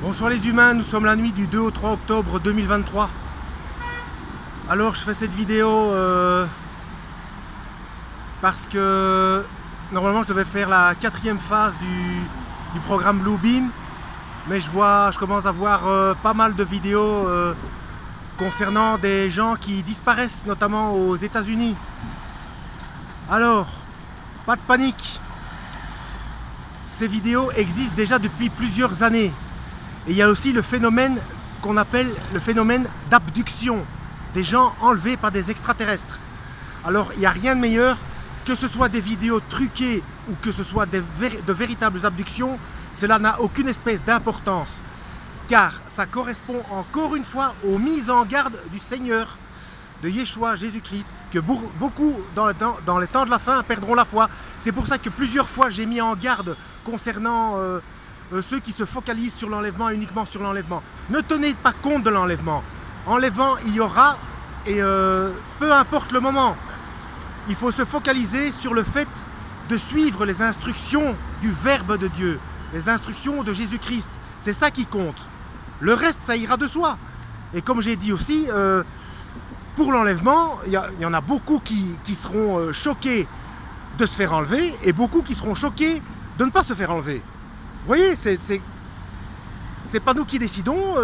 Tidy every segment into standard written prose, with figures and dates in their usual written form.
Bonsoir les humains, nous sommes la nuit du 2 au 3 octobre 2023. Alors je fais cette vidéo parce que normalement je devais faire la 4e phase du programme Bluebeam, mais je commence à voir pas mal de vidéos concernant des gens qui disparaissent, notamment aux États-Unis. Alors, pas de panique, ces vidéos existent déjà depuis plusieurs années. Et il y a aussi le phénomène qu'on appelle le phénomène d'abduction, des gens enlevés par des extraterrestres. Alors il n'y a rien de meilleur, que ce soit des vidéos truquées ou que ce soit de véritables abductions, cela n'a aucune espèce d'importance, car ça correspond encore une fois aux mises en garde du Seigneur, de Yeshua, Jésus-Christ, que beaucoup dans les temps de la fin perdront la foi. C'est pour ça que plusieurs fois j'ai mis en garde concernant ceux qui se focalisent sur l'enlèvement, uniquement sur l'enlèvement. Ne tenez pas compte de l'enlèvement. Enlèvement, il y aura, et peu importe le moment. Il faut se focaliser sur le fait de suivre les instructions du Verbe de Dieu, les instructions de Jésus-Christ. C'est ça qui compte. Le reste, ça ira de soi. Et comme j'ai dit aussi, pour l'enlèvement, il y en a beaucoup qui seront choqués de se faire enlever et beaucoup qui seront choqués de ne pas se faire enlever. Vous voyez, c'est pas nous qui décidons,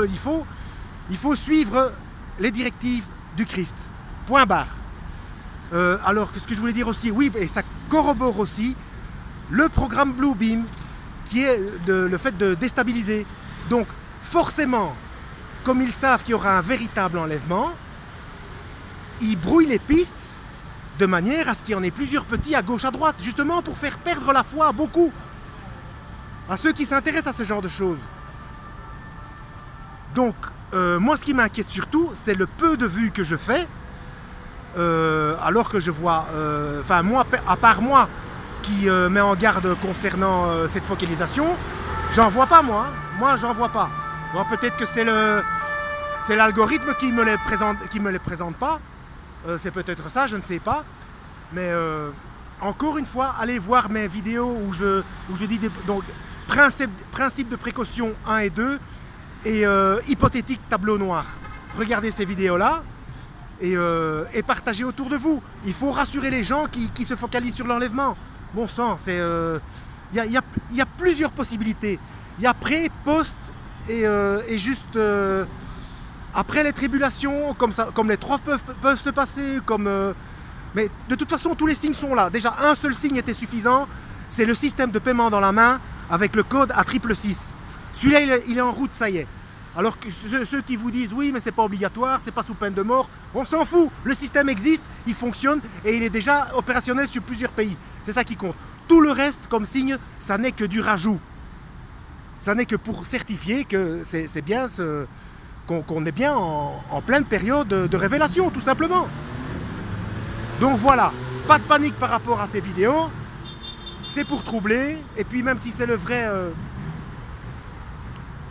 il faut suivre les directives du Christ. Point barre. Alors, ce que je voulais dire aussi, oui, et ça corrobore aussi le programme Bluebeam, qui est le fait de déstabiliser. Donc, forcément, comme ils savent qu'il y aura un véritable enlèvement, ils brouillent les pistes de manière à ce qu'il y en ait plusieurs petits à gauche, à droite, justement pour faire perdre la foi à beaucoup. À ceux qui s'intéressent à ce genre de choses. Donc, moi ce qui m'inquiète surtout, c'est le peu de vues que je fais, alors que je vois, moi, à part moi, qui met en garde concernant cette focalisation, j'en vois pas moi, j'en vois pas. Bon, peut-être que c'est l'algorithme qui me les présente pas, c'est peut-être ça, je ne sais pas, mais encore une fois, allez voir mes vidéos où je dis donc principe de précaution 1 et 2 et hypothétique tableau noir. Regardez ces vidéos-là et partagez autour de vous. Il faut rassurer les gens qui se focalisent sur l'enlèvement. Bon sang, il y a plusieurs possibilités. Il y a pré, post et juste après les tribulations, comme les trois peuvent se passer, mais de toute façon, tous les signes sont là. Déjà, un seul signe était suffisant, c'est le système de paiement dans la main avec le code à 666. Celui-là, il est en route, ça y est. Alors que ceux qui vous disent oui, mais c'est pas obligatoire, c'est pas sous peine de mort, on s'en fout. Le système existe, il fonctionne et il est déjà opérationnel sur plusieurs pays. C'est ça qui compte. Tout le reste, comme signe, ça n'est que du rajout. Ça n'est que pour certifier que c'est bien qu'on est bien en pleine période de révélation, tout simplement. Donc voilà, pas de panique par rapport à ces vidéos. C'est pour troubler, et puis même si c'est le vrai,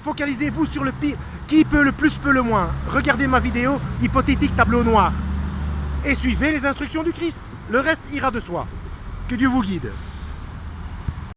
focalisez-vous sur le pire. Qui peut le plus, peut le moins. Regardez ma vidéo hypothétique tableau noir. Et suivez les instructions du Christ. Le reste ira de soi. Que Dieu vous guide.